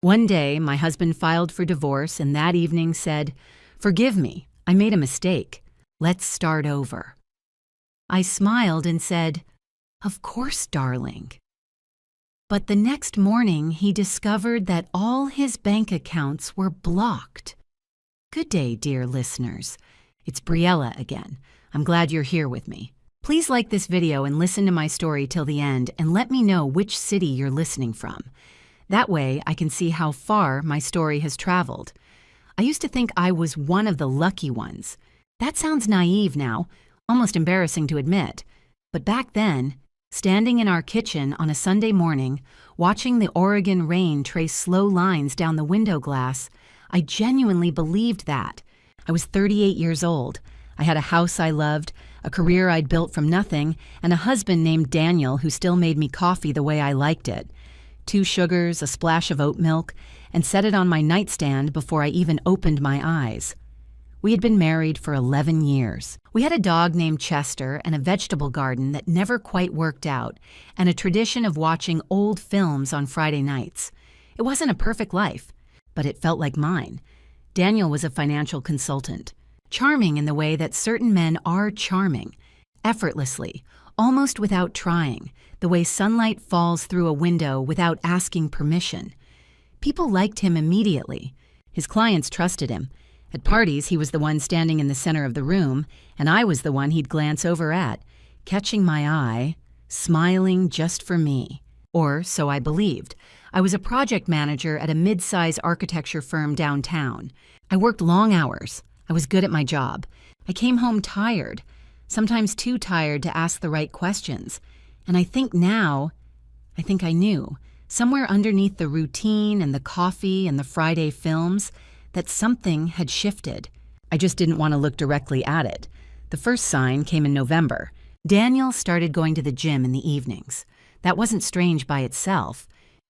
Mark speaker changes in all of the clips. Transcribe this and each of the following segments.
Speaker 1: One day, my husband filed for divorce and that evening said, "Forgive me, I made a mistake. Let's start over." I smiled and said, "Of course, darling." But the next morning, he discovered that all his bank accounts were blocked. Good day, dear listeners. It's Briella again. I'm glad you're here with me. Please like this video and listen to my story till the end and let me know which city you're listening from. That way, I can see how far my story has traveled. I used to think I was one of the lucky ones. That sounds naive now, almost embarrassing to admit. But back then, standing in our kitchen on a Sunday morning, watching the Oregon rain trace slow lines down the window glass, I genuinely believed that. I was 38 years old. I had a house I loved, a career I'd built from nothing, and a husband named Daniel who still made me coffee the way I liked it. 2 sugars, a splash of oat milk, and set it on my nightstand before I even opened my eyes. We had been married for 11 years. We had a dog named Chester and a vegetable garden that never quite worked out, and a tradition of watching old films on Friday nights. It wasn't a perfect life, but it felt like mine. Daniel was a financial consultant, charming in the way that certain men are charming, effortlessly, almost without trying, the way sunlight falls through a window without asking permission. People liked him immediately. His clients trusted him. At parties, he was the one standing in the center of the room, and I was the one he'd glance over at, catching my eye, smiling just for me. Or so I believed. I was a project manager at a mid-size architecture firm downtown. I worked long hours. I was good at my job. I came home tired, sometimes too tired to ask the right questions. And I think I knew, somewhere underneath the routine and the coffee and the Friday films, that something had shifted. I just didn't want to look directly at it. The first sign came in November. Daniel started going to the gym in the evenings. That wasn't strange by itself.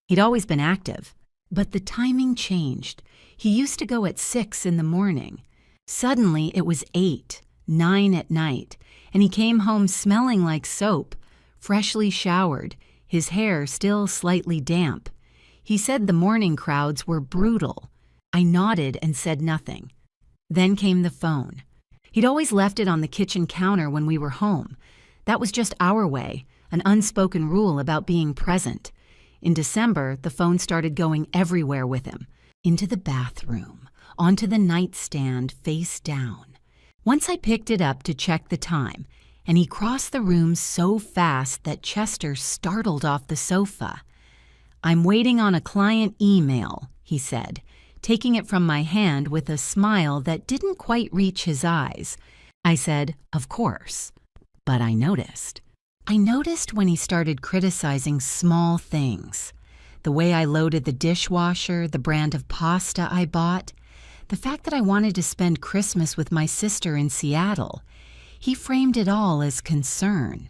Speaker 1: He'd always been active. But the timing changed. He used to go at 6 in the morning. Suddenly, it was 8, 9 at night, and he came home smelling like soap, freshly showered, his hair still slightly damp. He said the morning crowds were brutal. I nodded and said nothing. Then came the phone. He'd always left it on the kitchen counter when we were home. That was just our way, an unspoken rule about being present. In December, the phone started going everywhere with him. Into the bathroom, onto the nightstand face down. Once I picked it up to check the time, and he crossed the room so fast that Chester startled off the sofa. "I'm waiting on a client email," he said, taking it from my hand with a smile that didn't quite reach his eyes. I said, "Of course." But I noticed. When he started criticizing small things. The way I loaded the dishwasher, the brand of pasta I bought, the fact that I wanted to spend Christmas with my sister in Seattle. He framed it all as concern.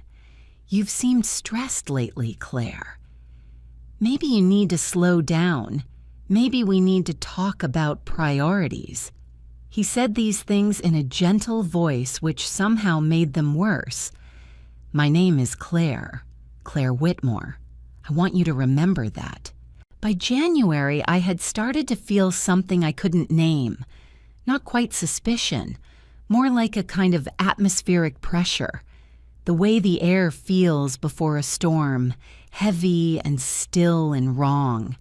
Speaker 1: "You've seemed stressed lately, Claire. Maybe you need to slow down. Maybe we need to talk about priorities." He said these things in a gentle voice which somehow made them worse. "My name is Claire Whitmore. I want you to remember that." By January, I had started to feel something I couldn't name. Not quite suspicion, more like a kind of atmospheric pressure. The way the air feels before a storm, heavy and still and wrong.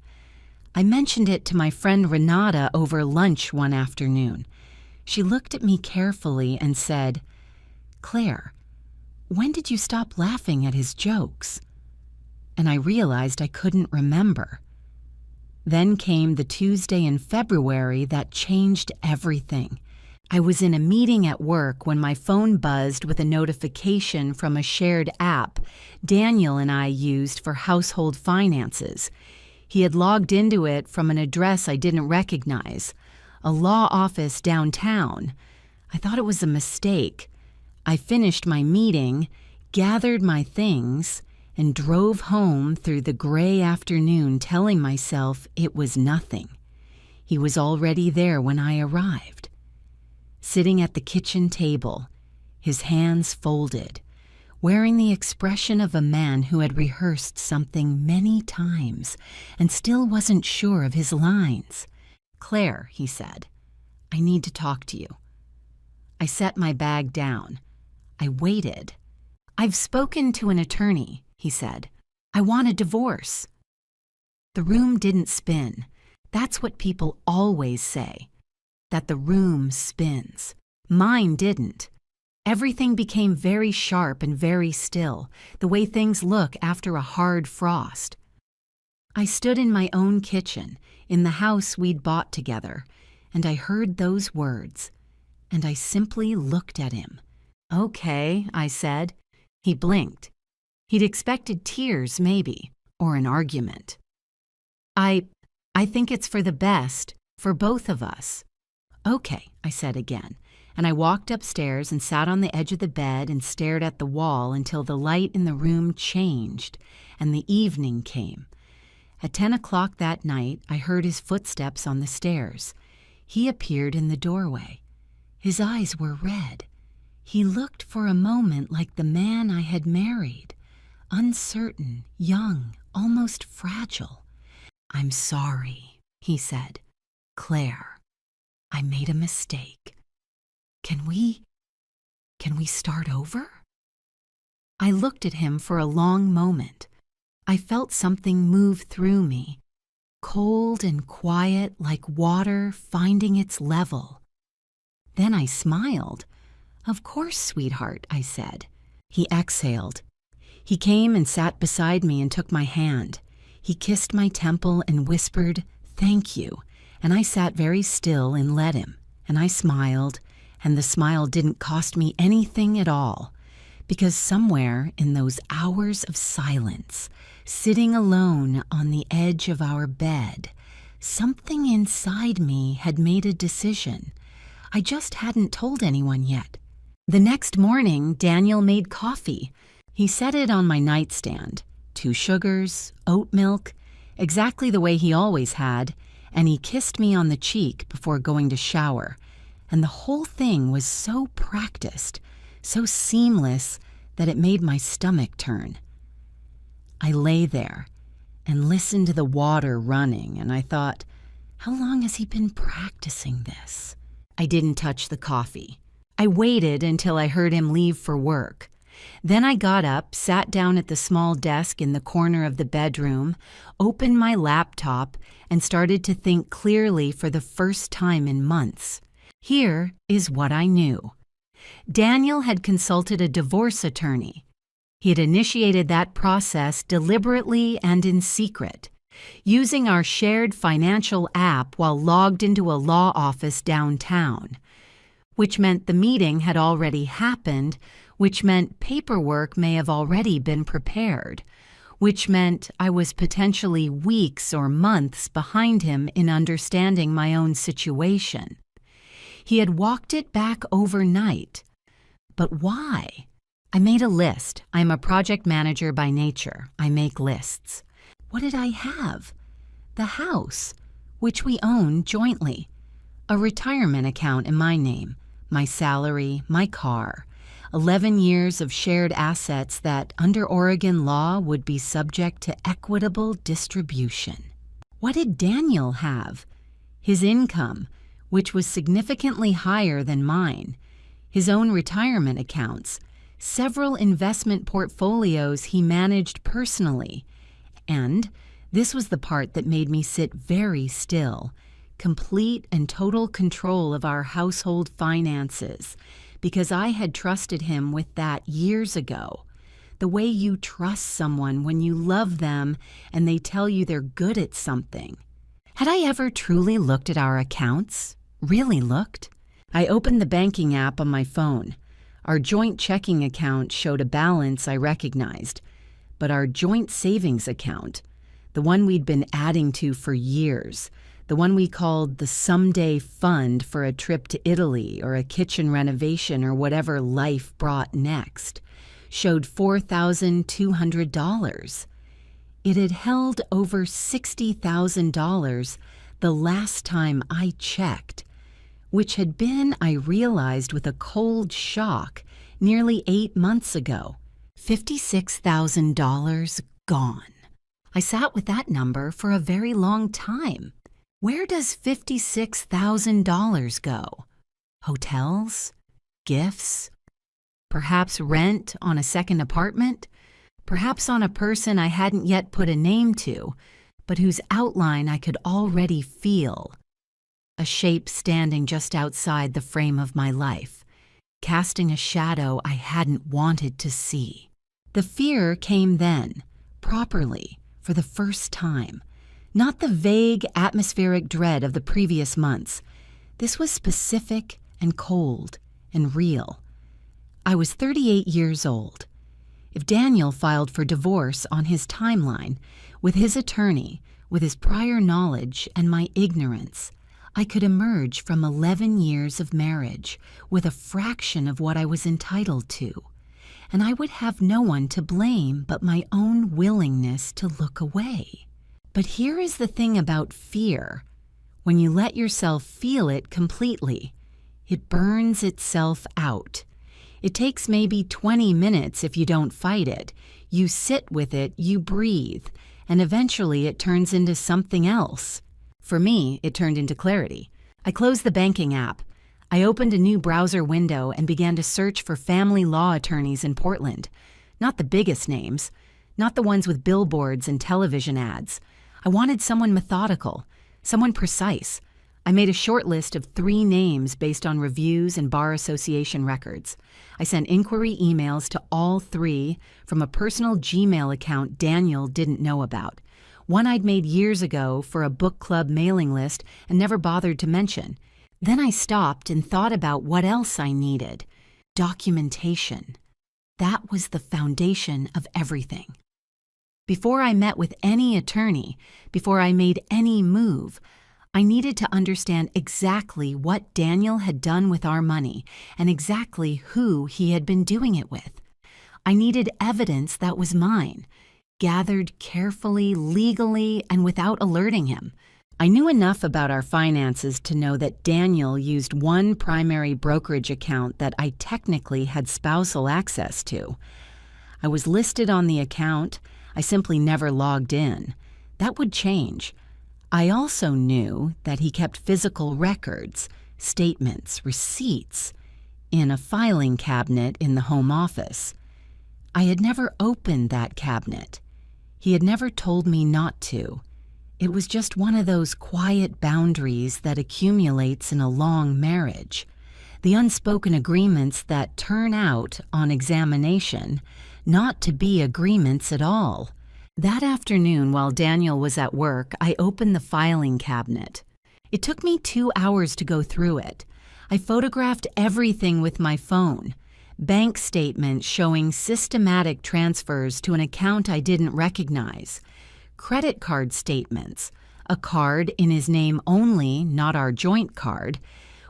Speaker 1: I mentioned it to my friend Renata over lunch one afternoon. She looked at me carefully and said, "Claire, when did you stop laughing at his jokes?" And I realized I couldn't remember. Then came the Tuesday in February that changed everything. I was in a meeting at work when my phone buzzed with a notification from a shared app Daniel and I used for household finances. He had logged into it from an address I didn't recognize, a law office downtown. I thought it was a mistake. I finished my meeting, gathered my things, and drove home through the gray afternoon telling myself it was nothing. He was already there when I arrived. Sitting at the kitchen table, his hands folded, wearing the expression of a man who had rehearsed something many times and still wasn't sure of his lines. "Claire," he said, "I need to talk to you." I set my bag down. I waited. "I've spoken to an attorney," he said. "I want a divorce." The room didn't spin. That's what people always say, that the room spins. Mine didn't. Everything became very sharp and very still, the way things look after a hard frost. I stood in my own kitchen, in the house we'd bought together, and I heard those words, and I simply looked at him. "Okay," I said. He blinked. He'd expected tears, maybe, or an argument. I think it's for the best, for both of us." "Okay," I said again, and I walked upstairs and sat on the edge of the bed and stared at the wall until the light in the room changed and the evening came. At 10 o'clock that night, I heard his footsteps on the stairs. He appeared in the doorway. His eyes were red. He looked for a moment like the man I had married, uncertain, young, almost fragile. "I'm sorry," he said. "Claire, I made a mistake. Can we start over?" I looked at him for a long moment. I felt something move through me, cold and quiet like water finding its level. Then I smiled. "Of course, sweetheart," I said. He exhaled. He came and sat beside me and took my hand. He kissed my temple and whispered, "Thank you," and I sat very still and let him, and I smiled, and the smile didn't cost me anything at all, because somewhere in those hours of silence, sitting alone on the edge of our bed, something inside me had made a decision. I just hadn't told anyone yet. The next morning, Daniel made coffee. He set it on my nightstand. 2 sugars, oat milk, exactly the way he always had, and he kissed me on the cheek before going to shower. And the whole thing was so practiced, so seamless, that it made my stomach turn. I lay there and listened to the water running, and I thought, how long has he been practicing this? I didn't touch the coffee. I waited until I heard him leave for work. Then I got up, sat down at the small desk in the corner of the bedroom, opened my laptop, and started to think clearly for the first time in months. Here is what I knew. Daniel had consulted a divorce attorney. He had initiated that process deliberately and in secret, using our shared financial app while logged into a law office downtown, which meant the meeting had already happened, which meant paperwork may have already been prepared, which meant I was potentially weeks or months behind him in understanding my own situation. He had walked it back overnight. But why? I made a list. I'm a project manager by nature. I make lists. What did I have? The house, which we own jointly. A retirement account in my name. My salary, my car. 11 years of shared assets that, under Oregon law, would be subject to equitable distribution. What did Daniel have? His income, which was significantly higher than mine. His own retirement accounts. Several investment portfolios he managed personally. And this was the part that made me sit very still. Complete and total control of our household finances, because I had trusted him with that years ago. The way you trust someone when you love them and they tell you they're good at something. Had I ever truly looked at our accounts? Really looked? I opened the banking app on my phone. Our joint checking account showed a balance I recognized, but our joint savings account, the one we'd been adding to for years, the one we called the someday fund for a trip to Italy or a kitchen renovation or whatever life brought next, showed $4,200. It had held over $60,000 the last time I checked, which had been, I realized with a cold shock, nearly 8 months ago. $56,000 gone. I sat with that number for a very long time. Where does $56,000 go? Hotels? Gifts? Perhaps rent on a second apartment? Perhaps on a person I hadn't yet put a name to, but whose outline I could already feel. A shape standing just outside the frame of my life, casting a shadow I hadn't wanted to see. The fear came then, properly, for the first time. Not the vague, atmospheric dread of the previous months. This was specific and cold and real. I was 38 years old. If Daniel filed for divorce on his timeline, with his attorney, with his prior knowledge and my ignorance, I could emerge from 11 years of marriage with a fraction of what I was entitled to, and I would have no one to blame but my own willingness to look away. But here is the thing about fear. When you let yourself feel it completely, it burns itself out. It takes maybe 20 minutes if you don't fight it. You sit with it, you breathe, and eventually it turns into something else. For me, it turned into clarity. I closed the banking app. I opened a new browser window and began to search for family law attorneys in Portland. Not the biggest names, not the ones with billboards and television ads. I wanted someone methodical, someone precise. I made a short list of 3 names based on reviews and bar association records. I sent inquiry emails to all 3 from a personal Gmail account Daniel didn't know about. One I'd made years ago for a book club mailing list and never bothered to mention. Then I stopped and thought about what else I needed. Documentation. That was the foundation of everything. Before I met with any attorney, before I made any move, I needed to understand exactly what Daniel had done with our money and exactly who he had been doing it with. I needed evidence that was mine, gathered carefully, legally, and without alerting him. I knew enough about our finances to know that Daniel used one primary brokerage account that I technically had spousal access to. I was listed on the account. I simply never logged in. That would change. I also knew that he kept physical records, statements, receipts, in a filing cabinet in the home office. I had never opened that cabinet. He had never told me not to. It was just one of those quiet boundaries that accumulates in a long marriage. The unspoken agreements that turn out, on examination, not to be agreements at all. That afternoon, while Daniel was at work, I opened the filing cabinet. It took me 2 hours to go through it. I photographed everything with my phone. Bank statements showing systematic transfers to an account I didn't recognize. Credit card statements, a card in his name only, not our joint card,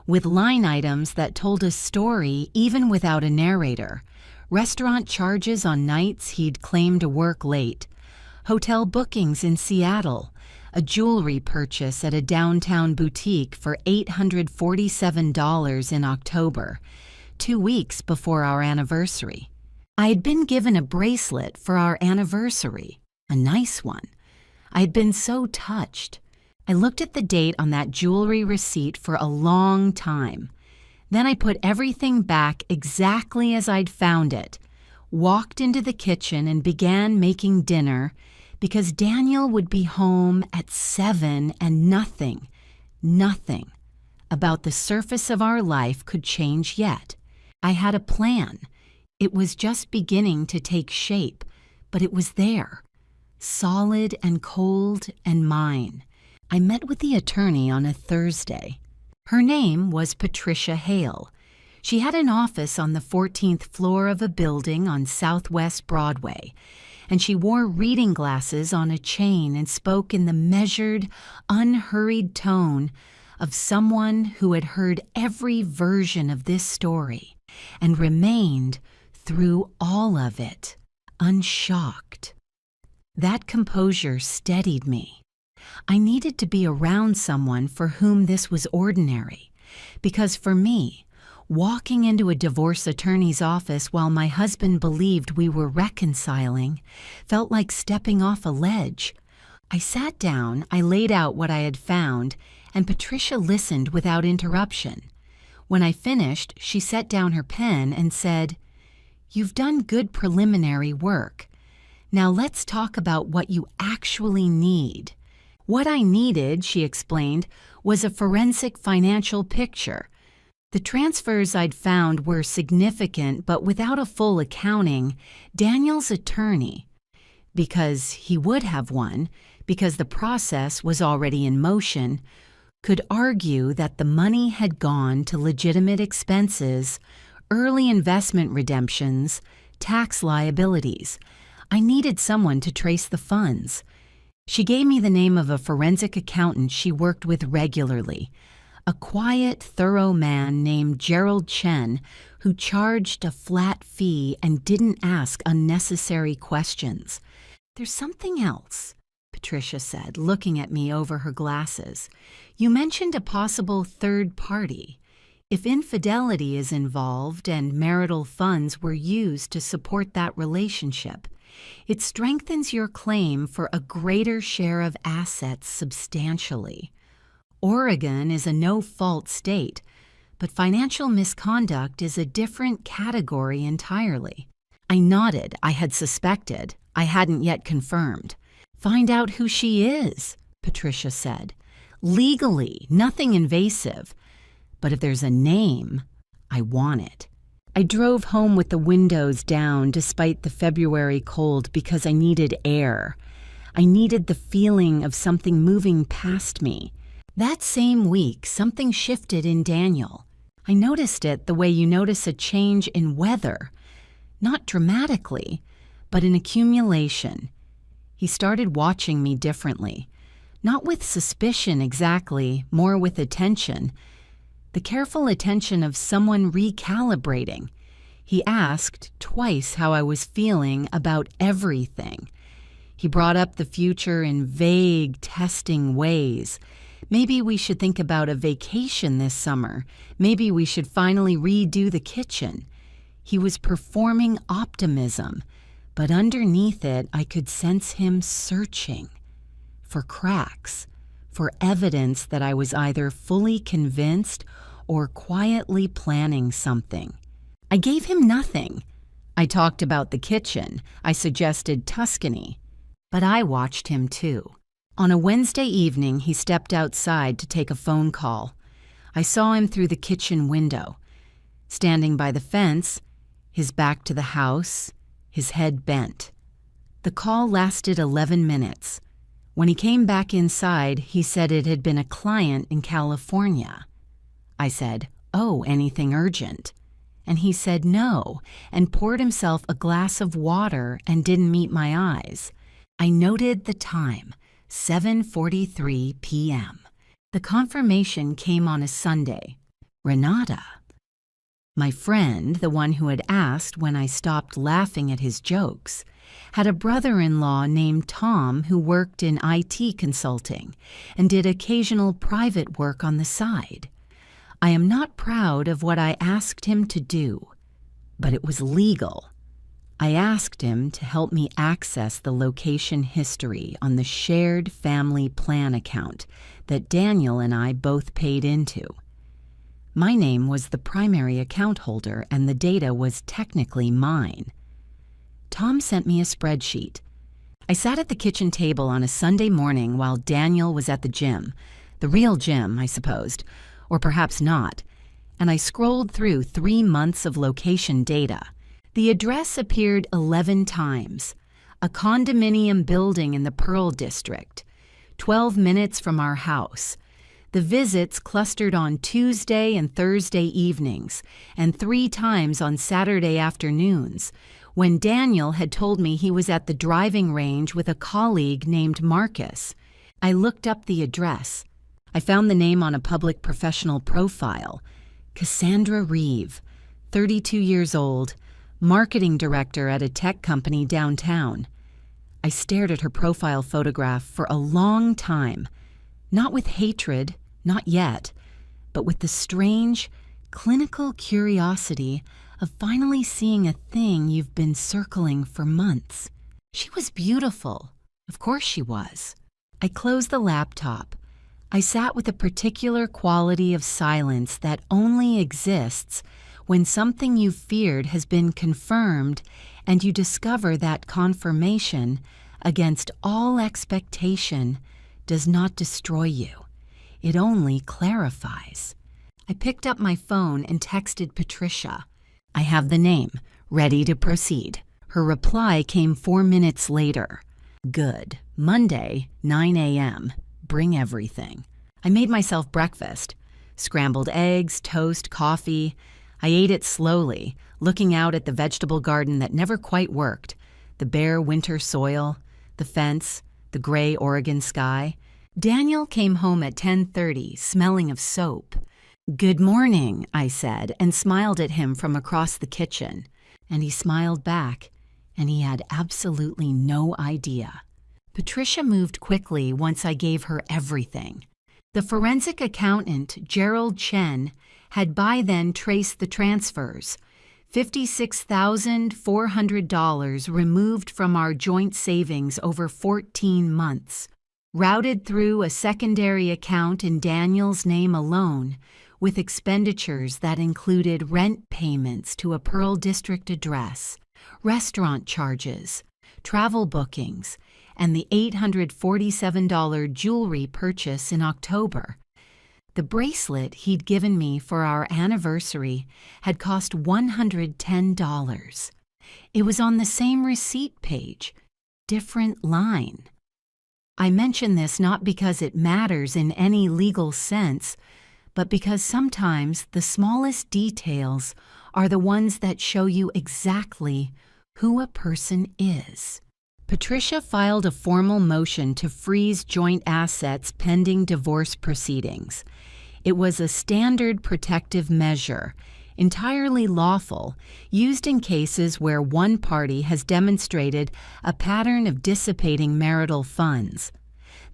Speaker 1: with line items that told a story even without a narrator. Restaurant charges on nights he'd claimed to work late. Hotel bookings in Seattle, a jewelry purchase at a downtown boutique for $847 in October, 2 weeks before our anniversary. I had been given a bracelet for our anniversary, a nice one. I had been so touched. I looked at the date on that jewelry receipt for a long time. Then I put everything back exactly as I'd found it, walked into the kitchen and began making dinner, because Daniel would be home at 7 and nothing about the surface of our life could change yet. I had a plan. It was just beginning to take shape, but it was there, solid and cold and mine. I met with the attorney on a Thursday. Her name was Patricia Hale. She had an office on the 14th floor of a building on Southwest Broadway, and she wore reading glasses on a chain and spoke in the measured, unhurried tone of someone who had heard every version of this story and remained, through all of it, unshocked. That composure steadied me. I needed to be around someone for whom this was ordinary, because for me, Walking into a divorce attorney's office while my husband believed we were reconciling felt like stepping off a ledge. I sat down, I laid out what I had found, and Patricia listened without interruption. When I finished, she set down her pen and said, "You've done good preliminary work. Now let's talk about what you actually need." What I needed, she explained, was a forensic financial picture. The transfers I'd found were significant, but without a full accounting, Daniel's attorney, because he would have one, because the process was already in motion, could argue that the money had gone to legitimate expenses, early investment redemptions, tax liabilities. I needed someone to trace the funds. She gave me the name of a forensic accountant she worked with regularly, a quiet, thorough man named Gerald Chen who charged a flat fee and didn't ask unnecessary questions. "There's something else," Patricia said, looking at me over her glasses. "You mentioned a possible third party. If infidelity is involved and marital funds were used to support that relationship, it strengthens your claim for a greater share of assets substantially. Oregon is a no-fault state, but financial misconduct is a different category entirely." I nodded. I had suspected. I hadn't yet confirmed. "Find out who she is," Patricia said. "Legally, nothing invasive. But if there's a name, I want it." I drove home with the windows down despite the February cold because I needed air. I needed the feeling of something moving past me. That same week, something shifted in Daniel. I noticed it the way you notice a change in weather. Not dramatically, but in accumulation. He started watching me differently. Not with suspicion exactly, more with attention. The careful attention of someone recalibrating. He asked twice how I was feeling about everything. He brought up the future in vague, testing ways. Maybe we should think about a vacation this summer. Maybe we should finally redo the kitchen. He was performing optimism, but underneath it I could sense him searching for cracks, for evidence that I was either fully convinced or quietly planning something. I gave him nothing. I talked about the kitchen. I suggested Tuscany. But I watched him too. On a Wednesday evening, he stepped outside to take a phone call. I saw him through the kitchen window. Standing by the fence, his back to the house, his head bent. The call lasted 11 minutes. When he came back inside, he said it had been a client in California. I said, "Oh, anything urgent?" And he said no, and poured himself a glass of water and didn't meet my eyes. I noted the time, 7:43 p.m. The confirmation came on a Sunday. Renata. My friend, the one who had asked when I stopped laughing at his jokes, had a brother-in-law named Tom who worked in IT consulting and did occasional private work on the side. I am not proud of what I asked him to do, but it was legal. I asked him to help me access the location history on the shared family plan account that Daniel and I both paid into. My name was the primary account holder and the data was technically mine. Tom sent me a spreadsheet. I sat at the kitchen table on a Sunday morning while Daniel was at the gym, the real gym, I supposed, or perhaps not, and I scrolled through 3 months of location data. The address appeared 11 times. A condominium building in the Pearl District, 12 minutes from our house. The visits clustered on Tuesday and Thursday evenings, and 3 times on Saturday afternoons, when Daniel had told me he was at the driving range with a colleague named Marcus. I looked up the address. I found the name on a public professional profile. Cassandra Reeve, 32 years old, marketing director at a tech company downtown. I stared at her profile photograph for a long time, not with hatred, not yet, but with the strange, clinical curiosity of finally seeing a thing you've been circling for months. She was beautiful. Of course she was. I closed the laptop. I sat with a particular quality of silence that only exists when something you feared has been confirmed and you discover that confirmation, against all expectation, does not destroy you. It only clarifies. I picked up my phone and texted Patricia. I have the name, ready to proceed. Her reply came 4 minutes later. Good. Monday, 9 a.m. Bring everything. I made myself breakfast. Scrambled eggs, toast, coffee. I ate it slowly, looking out at the vegetable garden that never quite worked, the bare winter soil, the fence, the gray Oregon sky. Daniel came home at 10:30, smelling of soap. "Good morning," I said, and smiled at him from across the kitchen. And he smiled back, and he had absolutely no idea. Patricia moved quickly once I gave her everything. The forensic accountant, Gerald Chen, had by then traced the transfers, $56,400 removed from our joint savings over 14 months, routed through a secondary account in Daniel's name alone, with expenditures that included rent payments to a Pearl District address, restaurant charges, travel bookings, and the $847 jewelry purchase in October. The bracelet he'd given me for our anniversary had cost $110. It was on the same receipt page, different line. I mention this not because it matters in any legal sense, but because sometimes the smallest details are the ones that show you exactly who a person is. Patricia filed a formal motion to freeze joint assets pending divorce proceedings. It was a standard protective measure, entirely lawful, used in cases where one party has demonstrated a pattern of dissipating marital funds.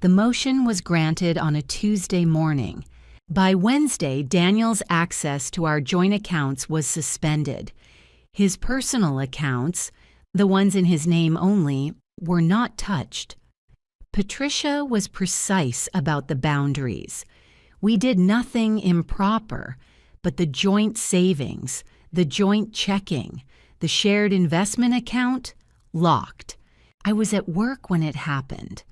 Speaker 1: The motion was granted on a Tuesday morning. By Wednesday, Daniel's access to our joint accounts was suspended. His personal accounts, the ones in his name only, were not touched. Patricia was precise about the boundaries. We did nothing improper, but the joint savings, the joint checking, the shared investment account, locked. I was at work when it happened.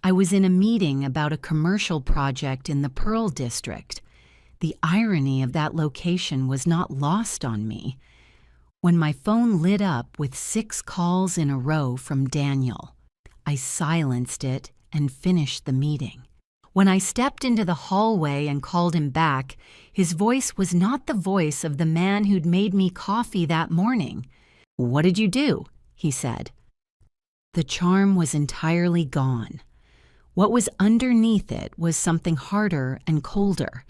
Speaker 1: I was in a meeting about a commercial project in the Pearl District. The irony of that location was not lost on me. When my phone lit up with 6 calls in a row from Daniel, I silenced it and finished the meeting. When I stepped into the hallway and called him back, his voice was not the voice of the man who'd made me coffee that morning. "What did you do?" he said. The charm was entirely gone. What was underneath it was something harder and colder,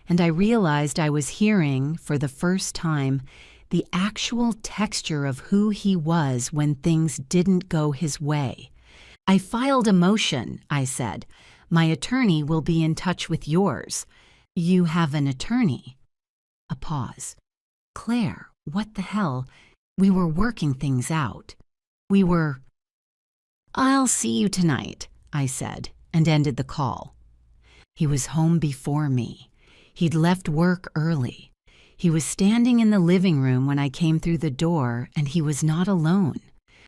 Speaker 1: and I realized I was hearing, for the first time, the actual texture of who he was when things didn't go his way. "I filed a motion," I said. "My attorney will be in touch with yours." "You have an attorney?" A pause. "Claire, what the hell? We were working things out. We were—" "I'll see you tonight," I said, and ended the call. He was home before me. He'd left work early. He was standing in the living room when I came through the door, and he was not alone.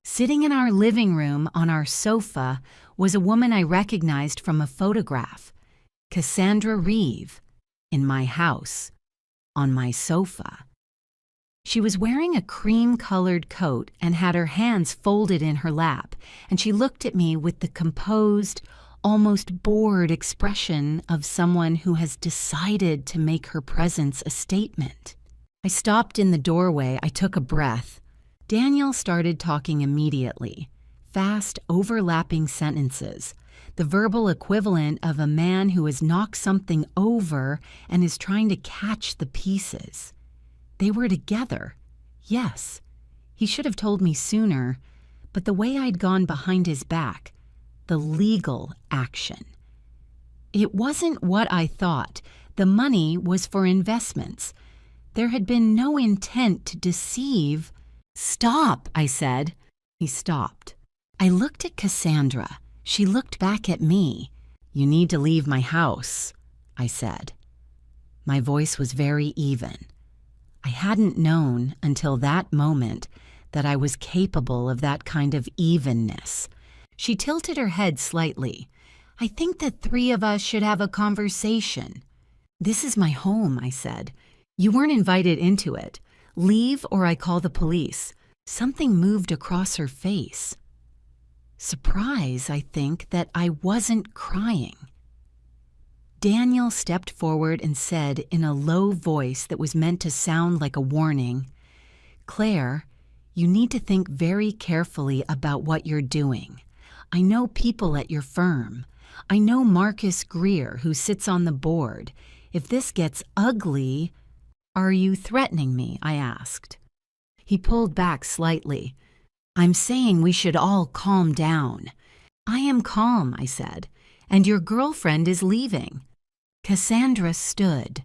Speaker 1: Sitting in our living room on our sofa was a woman I recognized from a photograph, Cassandra Reeve, in my house, on my sofa. She was wearing a cream-colored coat and had her hands folded in her lap, and she looked at me with the composed, almost bored expression of someone who has decided to make her presence a statement. I stopped in the doorway. I took a breath. Daniel started talking immediately, fast, overlapping sentences, the verbal equivalent of a man who has knocked something over and is trying to catch the pieces. They were together. Yes. He should have told me sooner, but the way I'd gone behind his back, the legal action. It wasn't what I thought. The money was for investments. There had been no intent to deceive. "Stop," I said. He stopped. I looked at Cassandra. She looked back at me. "You need to leave my house," I said. My voice was very even. I hadn't known until that moment that I was capable of that kind of evenness. She tilted her head slightly. "I think the three of us should have a conversation." "This is my home," I said. "You weren't invited into it. Leave or I call the police." Something moved across her face. Surprise, I think, that I wasn't crying. Daniel stepped forward and said in a low voice that was meant to sound like a warning, "Claire, you need to think very carefully about what you're doing. I know people at your firm. I know Marcus Greer, who sits on the board. If this gets ugly—" "Are you threatening me?" I asked. He pulled back slightly. "I'm saying we should all calm down." "I am calm," I said, "and your girlfriend is leaving." Cassandra stood.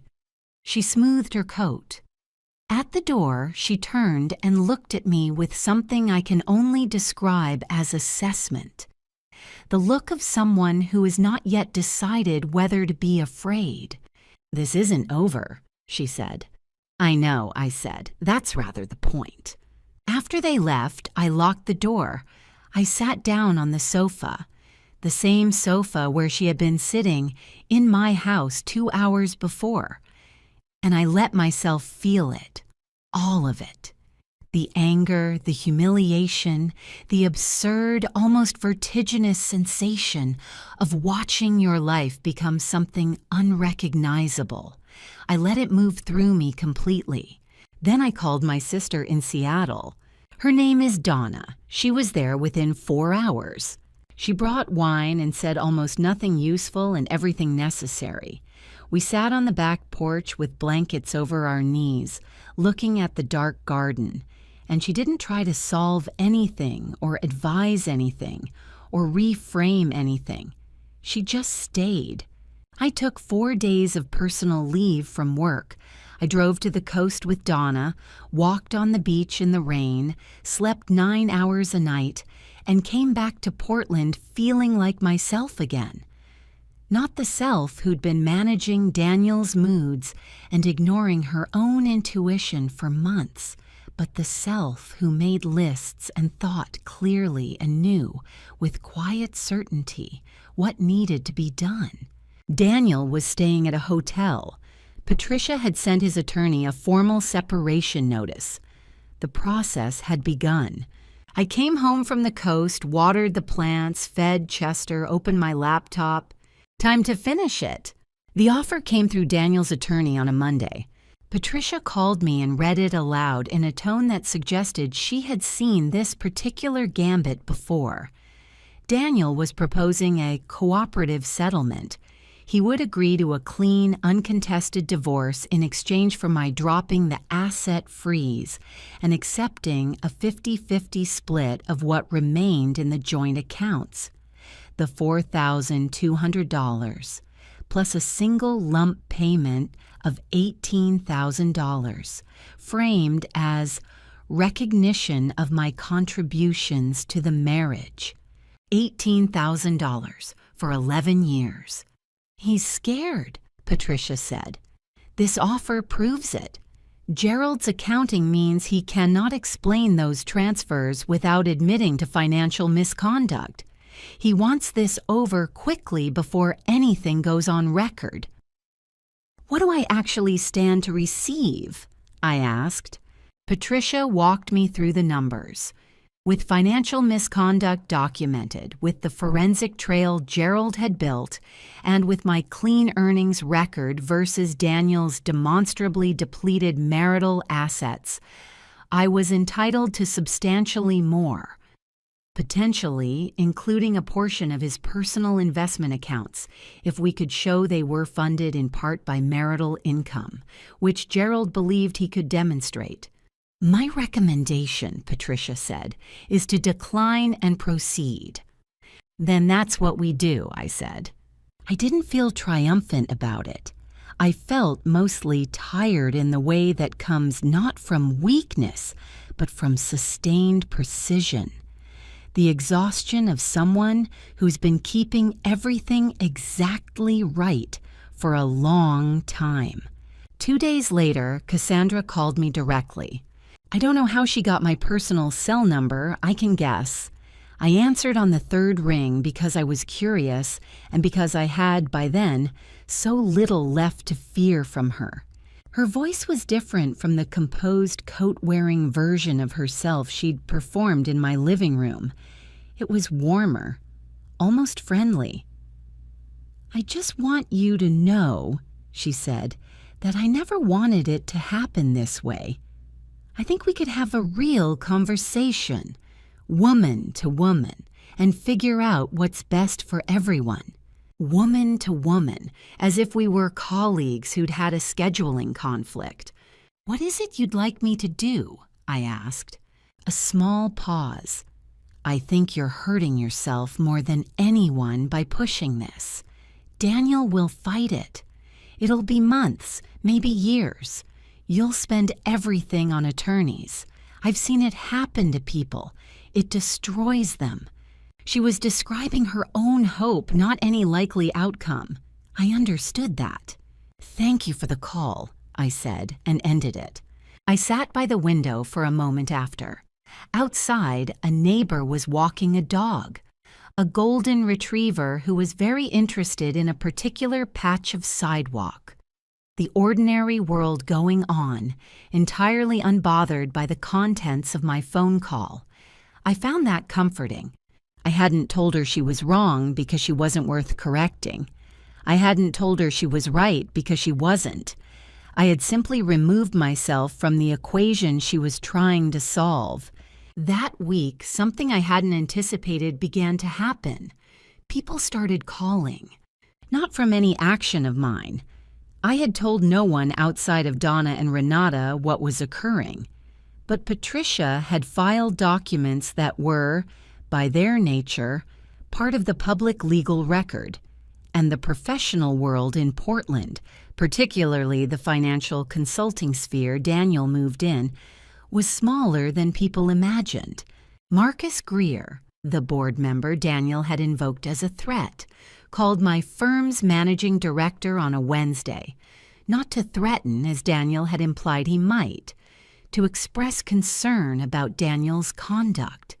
Speaker 1: She smoothed her coat. At the door, she turned and looked at me with something I can only describe as assessment. The look of someone who has not yet decided whether to be afraid. "This isn't over," she said. "I know," I said. "That's rather the point." After they left, I locked the door. I sat down on the sofa, the same sofa where she had been sitting in my house 2 hours before, and I let myself feel it, all of it. The anger, the humiliation, the absurd, almost vertiginous sensation of watching your life become something unrecognizable. I let it move through me completely. Then I called my sister in Seattle. Her name is Donna. She was there within 4 hours. She brought wine and said almost nothing useful and everything necessary. We sat on the back porch with blankets over our knees, looking at the dark garden, and she didn't try to solve anything or advise anything or reframe anything. She just stayed. I took 4 days of personal leave from work. I drove to the coast with Donna, walked on the beach in the rain, slept 9 hours a night, and came back to Portland feeling like myself again. Not the self who'd been managing Daniel's moods and ignoring her own intuition for months, but the self who made lists and thought clearly and knew, with quiet certainty, what needed to be done. Daniel was staying at a hotel. Patricia had sent his attorney a formal separation notice. The process had begun. I came home from the coast, watered the plants, fed Chester, opened my laptop. Time to finish it. The offer came through Daniel's attorney on a Monday. Patricia called me and read it aloud in a tone that suggested she had seen this particular gambit before. Daniel was proposing a cooperative settlement. He would agree to a clean, uncontested divorce in exchange for my dropping the asset freeze and accepting a 50-50 split of what remained in the joint accounts. The $4,200, plus a single lump payment of $18,000, framed as recognition of my contributions to the marriage. $18,000 for 11 years. "He's scared," Patricia said. "This offer proves it. Gerald's accounting means he cannot explain those transfers without admitting to financial misconduct. He wants this over quickly before anything goes on record." "What do I actually stand to receive?" I asked. Patricia walked me through the numbers. With financial misconduct documented, with the forensic trail Gerald had built, and with my clean earnings record versus Daniel's demonstrably depleted marital assets, I was entitled to substantially more, potentially including a portion of his personal investment accounts if we could show they were funded in part by marital income, which Gerald believed he could demonstrate. "My recommendation," Patricia said, "is to decline and proceed." "Then that's what we do," I said. I didn't feel triumphant about it. I felt mostly tired in the way that comes not from weakness, but from sustained precision. The exhaustion of someone who's been keeping everything exactly right for a long time. 2 days later, Cassandra called me directly. I don't know how she got my personal cell number, I can guess. I answered on the third ring because I was curious and because I had, by then, so little left to fear from her. Her voice was different from the composed, coat-wearing version of herself she'd performed in my living room. It was warmer, almost friendly. "I just want you to know," she said, "that I never wanted it to happen this way. I think we could have a real conversation, woman to woman, and figure out what's best for everyone. Woman to woman, as if we were colleagues who'd had a scheduling conflict. What is it you'd like me to do?" I asked. A small pause. "I think you're hurting yourself more than anyone by pushing this. Daniel will fight it. It'll be months, maybe years. You'll spend everything on attorneys. I've seen it happen to people. It destroys them." She was describing her own hope, not any likely outcome. I understood that. "Thank you for the call," I said, and ended it. I sat by the window for a moment after. Outside, a neighbor was walking a dog, a golden retriever who was very interested in a particular patch of sidewalk. The ordinary world going on, entirely unbothered by the contents of my phone call. I found that comforting. I hadn't told her she was wrong because she wasn't worth correcting. I hadn't told her she was right because she wasn't. I had simply removed myself from the equation she was trying to solve. That week, something I hadn't anticipated began to happen. People started calling. Not from any action of mine. I had told no one outside of Donna and Renata what was occurring. But Patricia had filed documents that were, by their nature, part of the public legal record, and the professional world in Portland, particularly the financial consulting sphere Daniel moved in, was smaller than people imagined. Marcus Greer, the board member Daniel had invoked as a threat, called my firm's managing director on a Wednesday, not to threaten as Daniel had implied he might, to express concern about Daniel's conduct.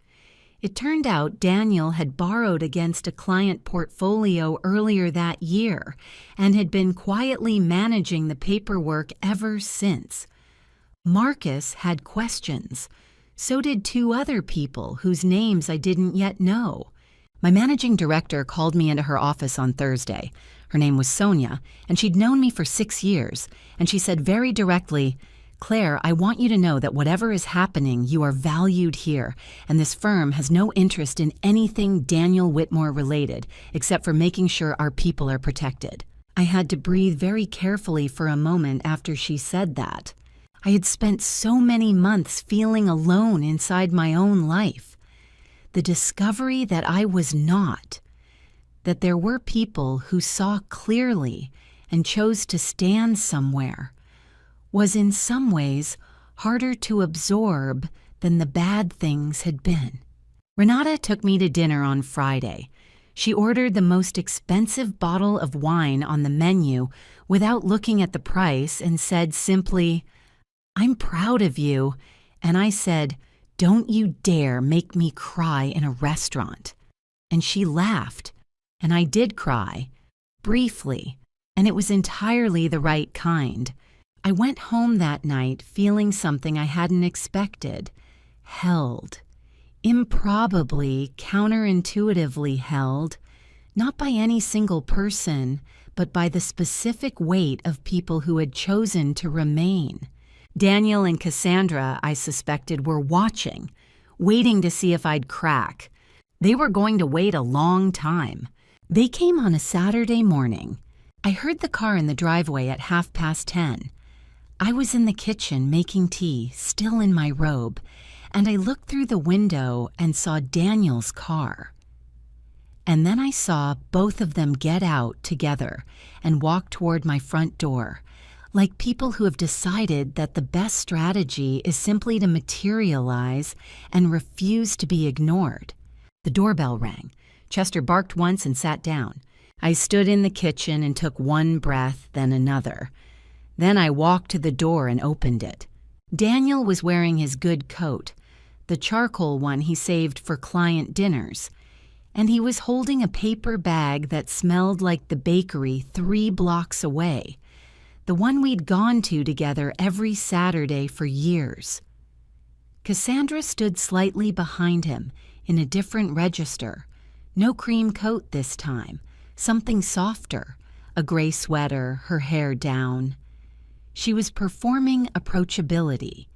Speaker 1: It turned out Daniel had borrowed against a client portfolio earlier that year and had been quietly managing the paperwork ever since. Marcus had questions. So did 2 other people whose names I didn't yet know. My managing director called me into her office on Thursday. Her name was Sonia, and she'd known me for 6 years, and she said very directly, "Claire, I want you to know that whatever is happening, you are valued here, and this firm has no interest in anything Daniel Whitmore related, except for making sure our people are protected." I had to breathe very carefully for a moment after she said that. I had spent so many months feeling alone inside my own life. The discovery that I was not, that there were people who saw clearly and chose to stand somewhere, was in some ways harder to absorb than the bad things had been. Renata took me to dinner on Friday. She ordered the most expensive bottle of wine on the menu without looking at the price and said simply, "I'm proud of you," and I said, "Don't you dare make me cry in a restaurant." And she laughed, and I did cry, briefly, and it was entirely the right kind. I went home that night feeling something I hadn't expected, held, improbably, counterintuitively held, not by any single person, but by the specific weight of people who had chosen to remain. Daniel and Cassandra, I suspected, were watching, waiting to see if I'd crack. They were going to wait a long time. They came on a Saturday morning. I heard the car in the driveway at 10:30. I was in the kitchen making tea, still in my robe, and I looked through the window and saw Daniel's car. And then I saw both of them get out together and walk toward my front door, like people who have decided that the best strategy is simply to materialize and refuse to be ignored. The doorbell rang. Chester barked once and sat down. I stood in the kitchen and took one breath, then another. Then I walked to the door and opened it. Daniel was wearing his good coat, the charcoal one he saved for client dinners, and he was holding a paper bag that smelled like the bakery 3 blocks away, the one we'd gone to together every Saturday for years. Cassandra stood slightly behind him in a different register. No cream coat this time, something softer, a gray sweater, her hair down. She was performing approachability.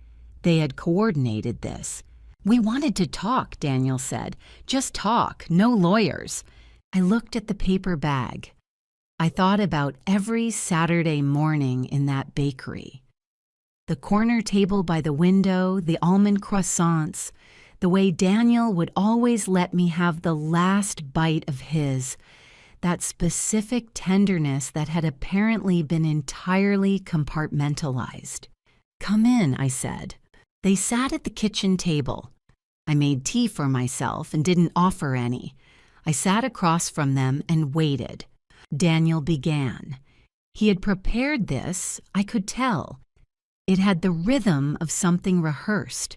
Speaker 1: They had coordinated this. "We wanted to talk," Daniel said. "Just talk, no lawyers." I looked at the paper bag. I thought about every Saturday morning in that bakery. The corner table by the window, the almond croissants, the way Daniel would always let me have the last bite of his, that specific tenderness that had apparently been entirely compartmentalized. "Come in," I said. They sat at the kitchen table. I made tea for myself and didn't offer any. I sat across from them and waited. Daniel began. He had prepared this, I could tell. It had the rhythm of something rehearsed.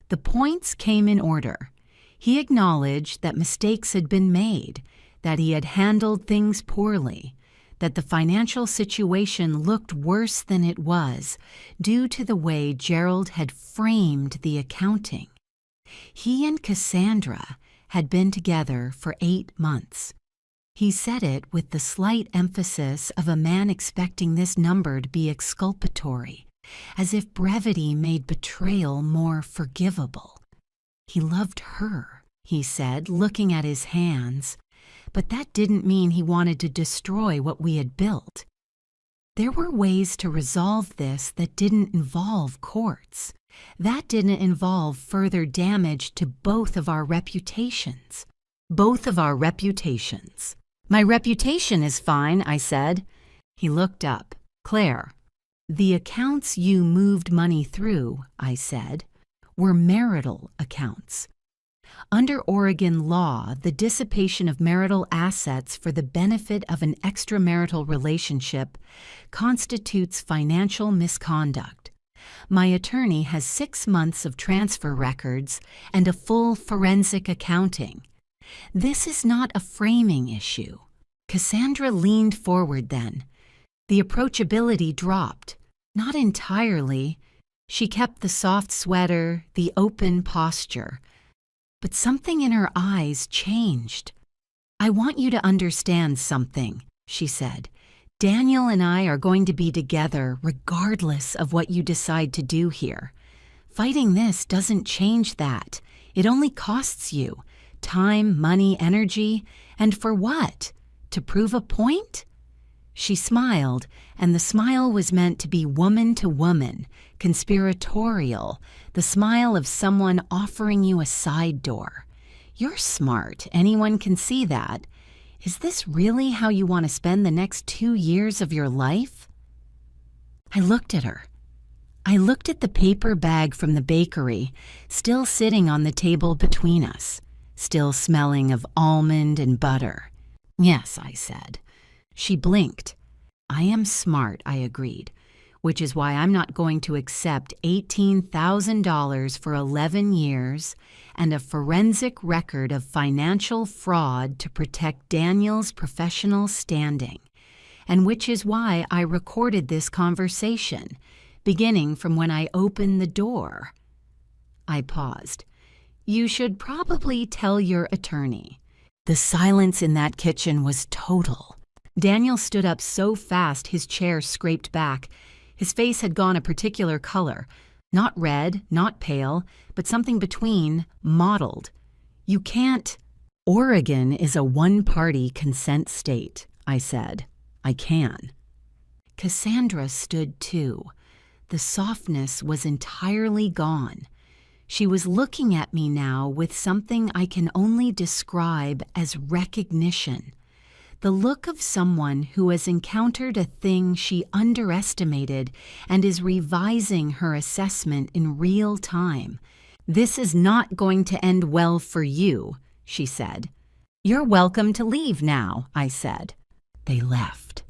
Speaker 1: The points came in order. He acknowledged that mistakes had been made, that he had handled things poorly, that the financial situation looked worse than it was due to the way Gerald had framed the accounting. He and Cassandra had been together for 8 months. He said it with the slight emphasis of a man expecting this number to be exculpatory, as if brevity made betrayal more forgivable. He loved her, he said, looking at his hands, but that didn't mean he wanted to destroy what we had built. There were ways to resolve this that didn't involve courts. That didn't involve further damage to both of our reputations. Both of our reputations. "My reputation is fine," I said. He looked up. "Claire, the accounts you moved money through," I said, "were marital accounts. Under Oregon law, the dissipation of marital assets for the benefit of an extramarital relationship constitutes financial misconduct. My attorney has 6 months of transfer records and a full forensic accounting. This is not a framing issue." Cassandra leaned forward then. The approachability dropped. Not entirely. She kept the soft sweater, the open posture. But something in her eyes changed. "I want you to understand something," she said. "Daniel and I are going to be together regardless of what you decide to do here. Fighting this doesn't change that. It only costs you time, money, energy, and for what? To prove a point?" She smiled, and the smile was meant to be woman to woman, conspiratorial, the smile of someone offering you a side door. "You're smart, anyone can see that. Is this really how you want to spend the next 2 years of your life?" I looked at her. I looked at the paper bag from the bakery, still sitting on the table between us, still smelling of almond and butter. "Yes," I said. She blinked. "I am smart," I agreed, "which is why I'm not going to accept $18,000 for 11 years and a forensic record of financial fraud to protect Daniel's professional standing, and which is why I recorded this conversation, beginning from when I opened the door." I paused. "You should probably tell your attorney." The silence in that kitchen was total. Daniel stood up so fast his chair scraped back. His face had gone a particular color, not red, not pale, but something between, mottled. "You can't—" "Oregon is a one-party consent state," I said. "I can." Cassandra stood too. The softness was entirely gone. She was looking at me now with something I can only describe as recognition. The look of someone who has encountered a thing she underestimated and is revising her assessment in real time. "This is not going to end well for you," she said. "You're welcome to leave now," I said. They left.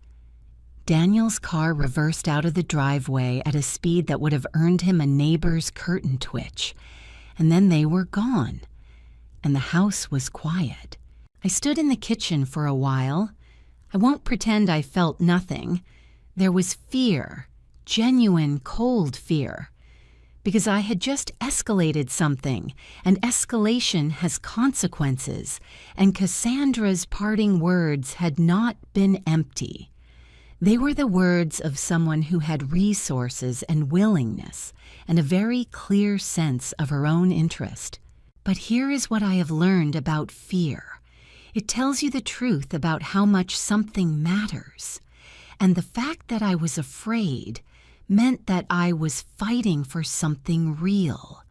Speaker 1: Daniel's car reversed out of the driveway at a speed that would have earned him a neighbor's curtain twitch, and then they were gone, and the house was quiet. I stood in the kitchen for a while. I won't pretend I felt nothing. There was fear, genuine cold fear, because I had just escalated something, and escalation has consequences, and Cassandra's parting words had not been empty. They were the words of someone who had resources and willingness and a very clear sense of her own interest. But here is what I have learned about fear. It tells you the truth about how much something matters. And the fact that I was afraid meant that I was fighting for something real.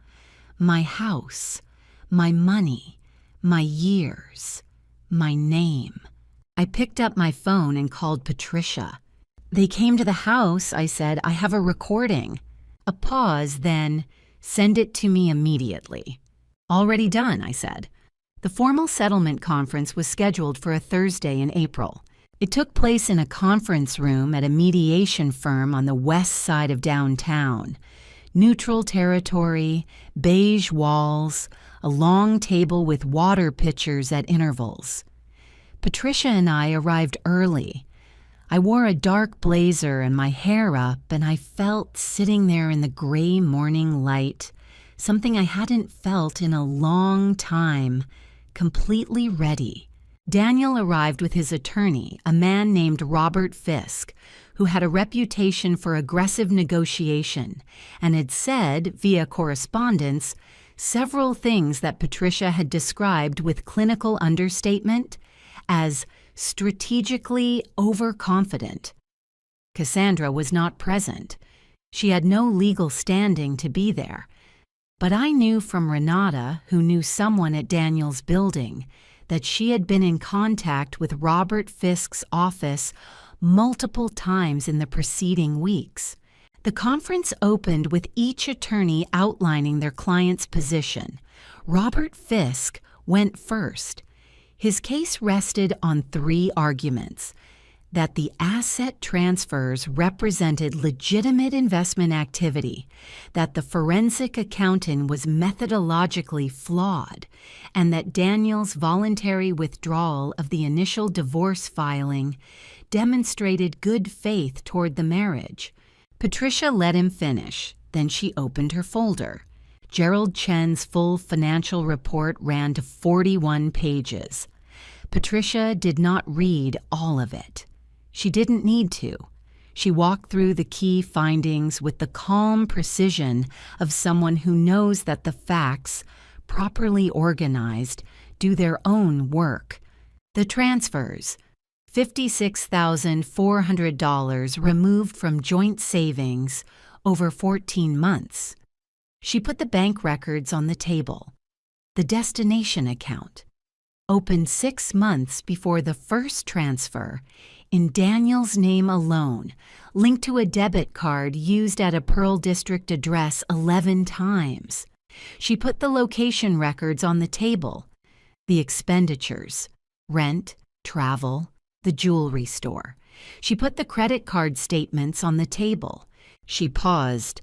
Speaker 1: My house, my money, my years, my name. I picked up my phone and called Patricia. "They came to the house," I said. "I have a recording." A pause, then, "Send it to me immediately." "Already done," I said. The formal settlement conference was scheduled for a Thursday in April. It took place in a conference room at a mediation firm on the west side of downtown. Neutral territory, beige walls, a long table with water pitchers at intervals. Patricia and I arrived early. I wore a dark blazer and my hair up, and I felt, sitting there in the gray morning light, something I hadn't felt in a long time, completely ready. Daniel arrived with his attorney, a man named Robert Fisk, who had a reputation for aggressive negotiation and had said, via correspondence, several things that Patricia had described with clinical understatement as strategically overconfident. Cassandra was not present. She had no legal standing to be there. But I knew from Renata, who knew someone at Daniel's building, that she had been in contact with Robert Fisk's office multiple times in the preceding weeks. The conference opened with each attorney outlining their client's position. Robert Fisk went first. His case rested on 3 arguments: that the asset transfers represented legitimate investment activity, that the forensic accountant was methodologically flawed, and that Daniel's voluntary withdrawal of the initial divorce filing demonstrated good faith toward the marriage. Patricia let him finish, then she opened her folder. Gerald Chen's full financial report ran to 41 pages. Patricia did not read all of it. She didn't need to. She walked through the key findings with the calm precision of someone who knows that the facts, properly organized, do their own work. The transfers, $56,400 removed from joint savings over 14 months. She put the bank records on the table. The destination account, opened 6 months before the first transfer, in Daniel's name alone, linked to a debit card used at a Pearl District address 11 times. She put the location records on the table, the expenditures, rent, travel, the jewelry store. She put the credit card statements on the table. She paused.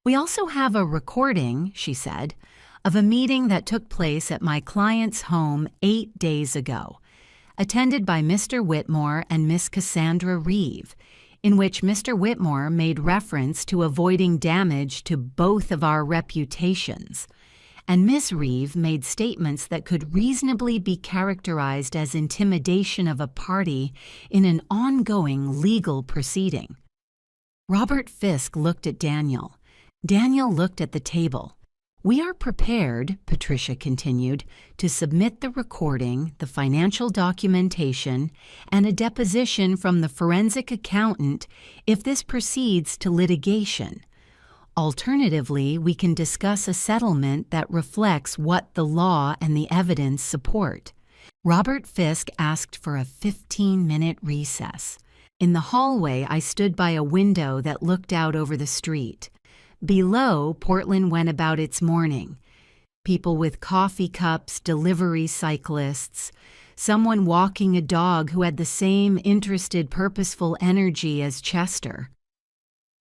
Speaker 1: "We also have a recording," she said, "of a meeting that took place at my client's home 8 days ago, attended by Mr. Whitmore and Miss Cassandra Reeve, in which Mr. Whitmore made reference to avoiding damage to both of our reputations, and Miss Reeve made statements that could reasonably be characterized as intimidation of a party in an ongoing legal proceeding." Robert Fisk looked at Daniel. Daniel looked at the table. "We are prepared," Patricia continued, "to submit the recording, the financial documentation, and a deposition from the forensic accountant if this proceeds to litigation. Alternatively, we can discuss a settlement that reflects what the law and the evidence support. Robert Fisk asked for a 15-minute recess. In the hallway, I stood by a window that looked out over the street. Below, Portland went about its morning. People with coffee cups, delivery cyclists, someone walking a dog who had the same interested, purposeful energy as Chester.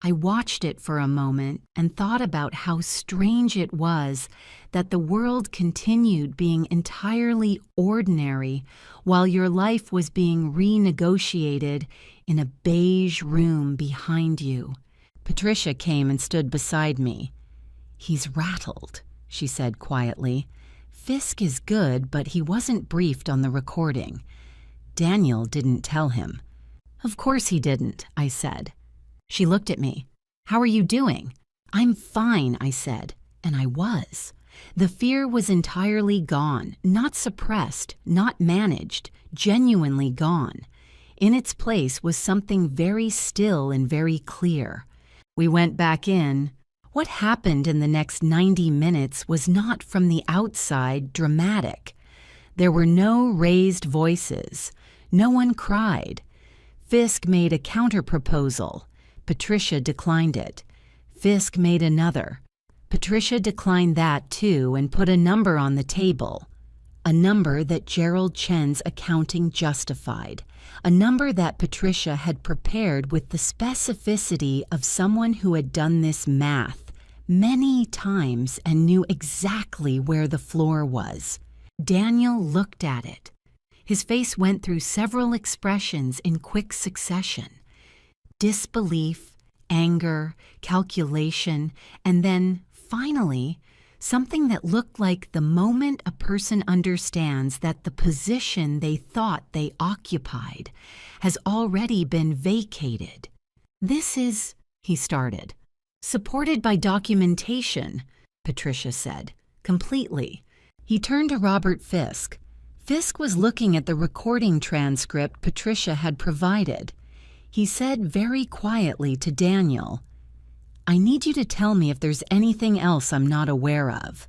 Speaker 1: I watched it for a moment and thought about how strange it was that the world continued being entirely ordinary while your life was being renegotiated in a beige room behind you. Patricia came and stood beside me. "He's rattled," she said quietly. "Fisk is good, but he wasn't briefed on the recording. Daniel didn't tell him." "Of course he didn't," I said. She looked at me. "How are you doing?" "I'm fine," I said, and I was. The fear was entirely gone, not suppressed, not managed, genuinely gone. In its place was something very still and very clear. We went back in. What happened in the next 90 minutes was not from the outside dramatic. There were no raised voices. No one cried. Fisk made a counterproposal. Patricia declined it. Fisk made another. Patricia declined that too and put a number on the table. A number that Gerald Chen's accounting justified. A number that Patricia had prepared with the specificity of someone who had done this math many times and knew exactly where the floor was. Daniel looked at it. His face went through several expressions in quick succession. Disbelief, anger, calculation, and then, finally, something that looked like the moment a person understands that the position they thought they occupied has already been vacated. "This is," he started. "Supported by documentation," Patricia said, completely. He turned to Robert Fisk. Fisk was looking at the recording transcript Patricia had provided. He said very quietly to Daniel, "I need you to tell me if there's anything else I'm not aware of."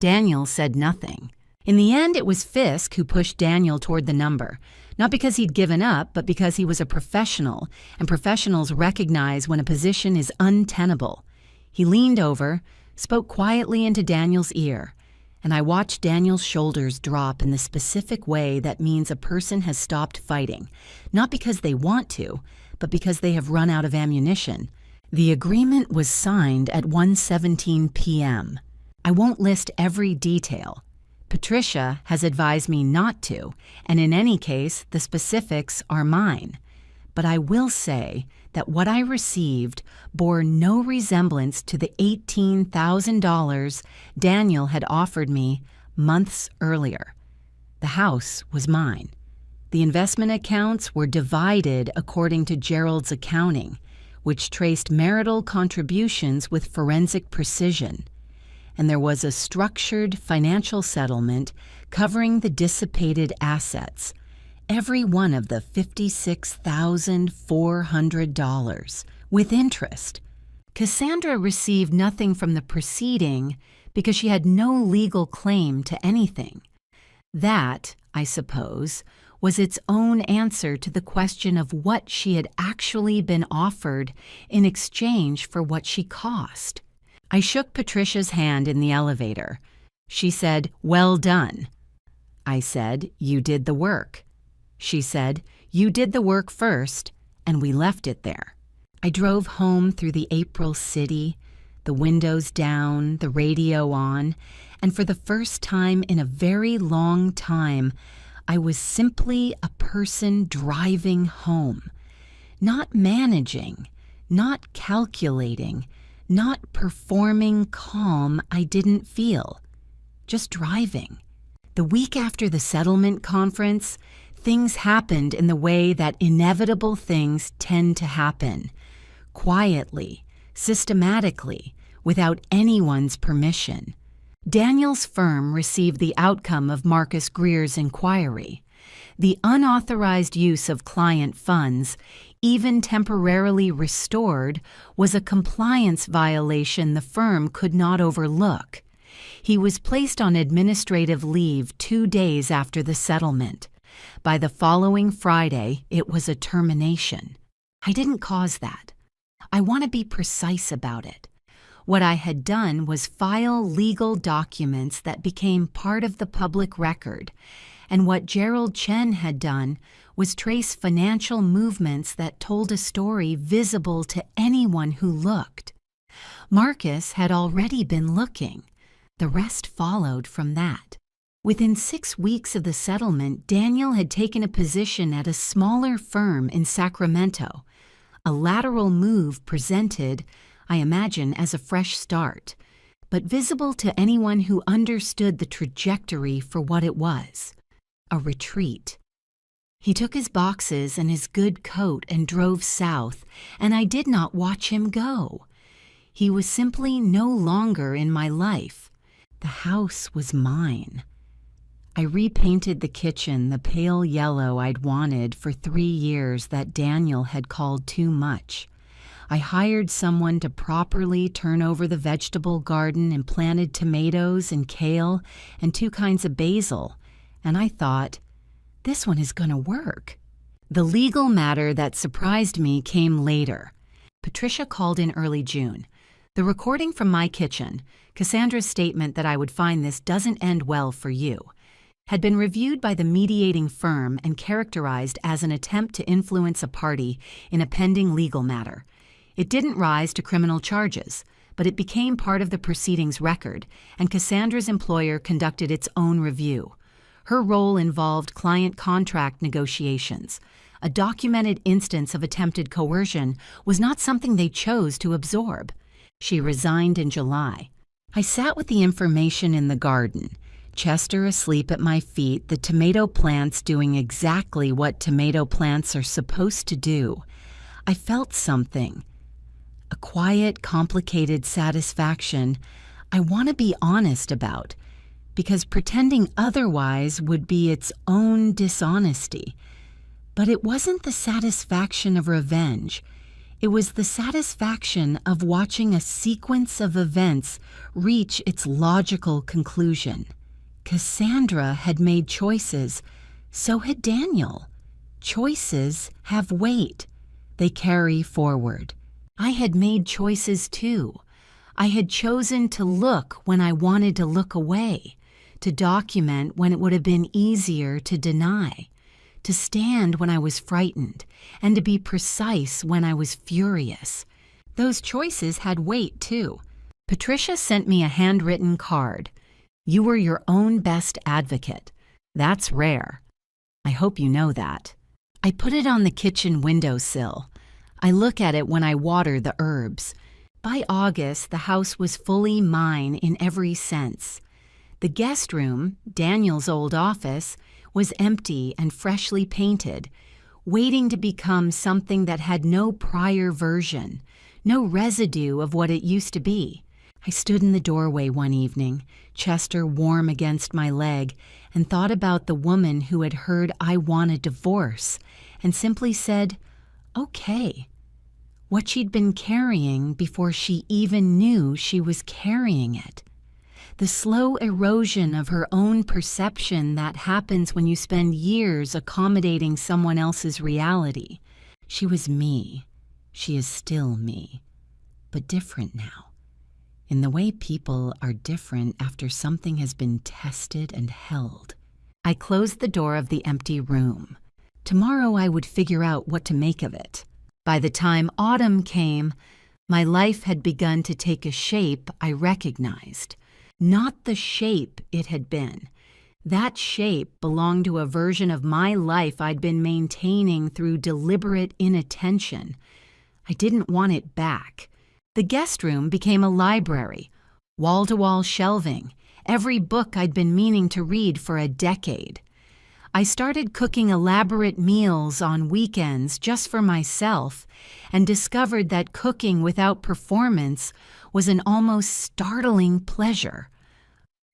Speaker 1: Daniel said nothing. In the end, it was Fisk who pushed Daniel toward the number, not because he'd given up, but because he was a professional, and professionals recognize when a position is untenable. He leaned over, spoke quietly into Daniel's ear, and I watched Daniel's shoulders drop in the specific way that means a person has stopped fighting, not because they want to, but because they have run out of ammunition. The agreement was signed at 1:17 p.m. I won't list every detail. Patricia has advised me not to, and in any case, the specifics are mine. But I will say that what I received bore no resemblance to the $18,000 Daniel had offered me months earlier. The house was mine. The investment accounts were divided according to Gerald's accounting, which traced marital contributions with forensic precision. And there was a structured financial settlement covering the dissipated assets, every one of the $56,400, with interest. Cassandra received nothing from the proceeding because she had no legal claim to anything. That, I suppose, was its own answer to the question of what she had actually been offered in exchange for what she cost. I shook Patricia's hand in the elevator. She said, "Well done." I said, "You did the work." She said, "You did the work first," and we left it there. I drove home through the April city, the windows down, the radio on, and for the first time in a very long time, I was simply a person driving home, not managing, not calculating, not performing calm I didn't feel, just driving. The week after the settlement conference, things happened in the way that inevitable things tend to happen, quietly, systematically, without anyone's permission. Daniel's firm received the outcome of Marcus Greer's inquiry. The unauthorized use of client funds, even temporarily restored, was a compliance violation the firm could not overlook. He was placed on administrative leave 2 days after the settlement. By the following Friday, it was a termination. I didn't cause that. I want to be precise about it. What I had done was file legal documents that became part of the public record, and what Gerald Chen had done was trace financial movements that told a story visible to anyone who looked. Marcus had already been looking. The rest followed from that. Within 6 weeks of the settlement, Daniel had taken a position at a smaller firm in Sacramento. A lateral move presented, I imagine, as a fresh start, but visible to anyone who understood the trajectory for what it was: a retreat. He took his boxes and his good coat and drove south, and I did not watch him go. He was simply no longer in my life. The house was mine. I repainted the kitchen the pale yellow I'd wanted for 3 years that Daniel had called too much. I hired someone to properly turn over the vegetable garden and planted tomatoes and kale and 2 kinds of basil, and I thought, this one is going to work. The legal matter that surprised me came later. Patricia called in early June. The recording from my kitchen, Cassandra's statement that I would find this doesn't end well for you, had been reviewed by the mediating firm and characterized as an attempt to influence a party in a pending legal matter. It didn't rise to criminal charges, but it became part of the proceedings record, and Cassandra's employer conducted its own review. Her role involved client contract negotiations. A documented instance of attempted coercion was not something they chose to absorb. She resigned in July. I sat with the information in the garden. Chester asleep at my feet, the tomato plants doing exactly what tomato plants are supposed to do. I felt something. A quiet, complicated satisfaction I want to be honest about, because pretending otherwise would be its own dishonesty. But it wasn't the satisfaction of revenge. It was the satisfaction of watching a sequence of events reach its logical conclusion. Cassandra had made choices, so had Daniel. Choices have weight. They carry forward. I had made choices too. I had chosen to look when I wanted to look away, to document when it would have been easier to deny, to stand when I was frightened, and to be precise when I was furious. Those choices had weight too. Patricia sent me a handwritten card. You were your own best advocate. That's rare. I hope you know that. I put it on the kitchen windowsill. I look at it when I water the herbs. By August, the house was fully mine in every sense. The guest room, Daniel's old office, was empty and freshly painted, waiting to become something that had no prior version, no residue of what it used to be. I stood in the doorway one evening, Chester warm against my leg, and thought about the woman who had heard I want a divorce and simply said, okay. What she'd been carrying before she even knew she was carrying it. The slow erosion of her own perception that happens when you spend years accommodating someone else's reality. She was me. She is still me, but different now. In the way people are different after something has been tested and held. I closed the door of the empty room. Tomorrow I would figure out what to make of it. By the time autumn came, my life had begun to take a shape I recognized. Not the shape it had been. That shape belonged to a version of my life I'd been maintaining through deliberate inattention. I didn't want it back. The guest room became a library, wall-to-wall shelving, every book I'd been meaning to read for a decade. I started cooking elaborate meals on weekends just for myself and discovered that cooking without performance was an almost startling pleasure.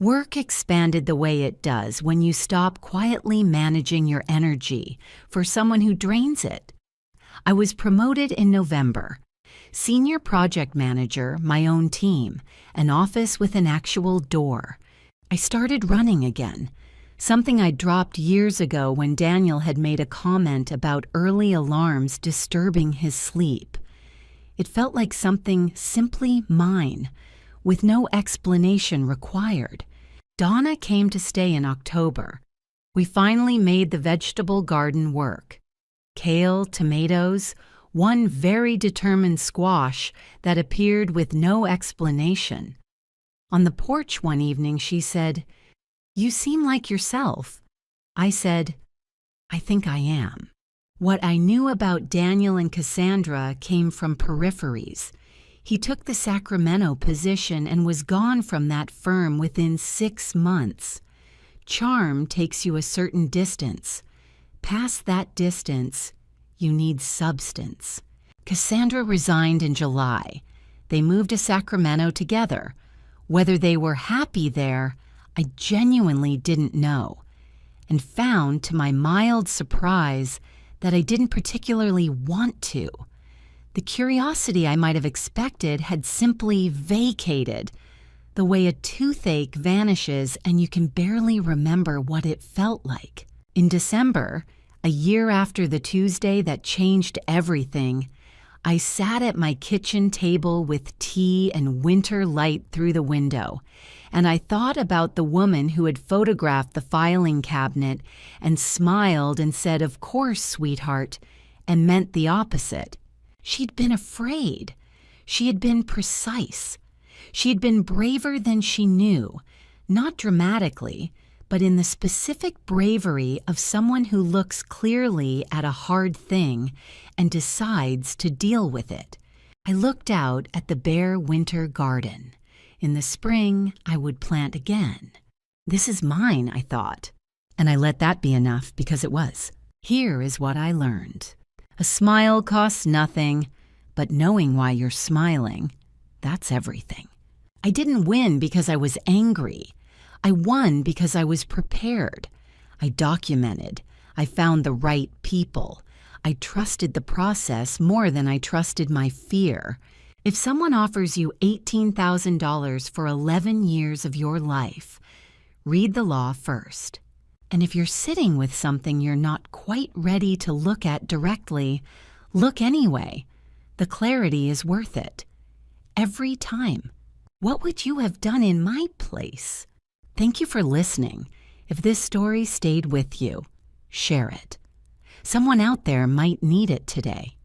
Speaker 1: Work expanded the way it does when you stop quietly managing your energy for someone who drains it. I was promoted in November. Senior project manager, my own team, an office with an actual door. I started running again, something I dropped years ago when Daniel had made a comment about early alarms disturbing his sleep. It felt like something simply mine, with no explanation required. Donna came to stay in October. We finally made the vegetable garden work. Kale, tomatoes, one very determined squash that appeared with no explanation. On the porch one evening, she said, "You seem like yourself." I said, "I think I am." What I knew about Daniel and Cassandra came from peripheries. He took the Sacramento position and was gone from that firm within 6 months. Charm takes you a certain distance. Past that distance, you need substance. Cassandra resigned in July. They moved to Sacramento together. Whether they were happy there, I genuinely didn't know, and found, to my mild surprise, that I didn't particularly want to. The curiosity I might have expected had simply vacated, the way a toothache vanishes and you can barely remember what it felt like. In December, a year after the Tuesday that changed everything, I sat at my kitchen table with tea and winter light through the window, and I thought about the woman who had photographed the filing cabinet and smiled and said, "Of course, sweetheart," and meant the opposite. She'd been afraid. She had been precise. She had been braver than she knew, not dramatically, but in the specific bravery of someone who looks clearly at a hard thing and decides to deal with it. I looked out at the bare winter garden. In the spring, I would plant again. This is mine, I thought. And I let that be enough because it was. Here is what I learned. A smile costs nothing, but knowing why you're smiling, that's everything. I didn't win because I was angry. I won because I was prepared. I documented. I found the right people. I trusted the process more than I trusted my fear. If someone offers you $18,000 for 11 years of your life, read the law first. And if you're sitting with something you're not quite ready to look at directly, look anyway. The clarity is worth it. Every time. What would you have done in my place? Thank you for listening. If this story stayed with you, share it. Someone out there might need it today.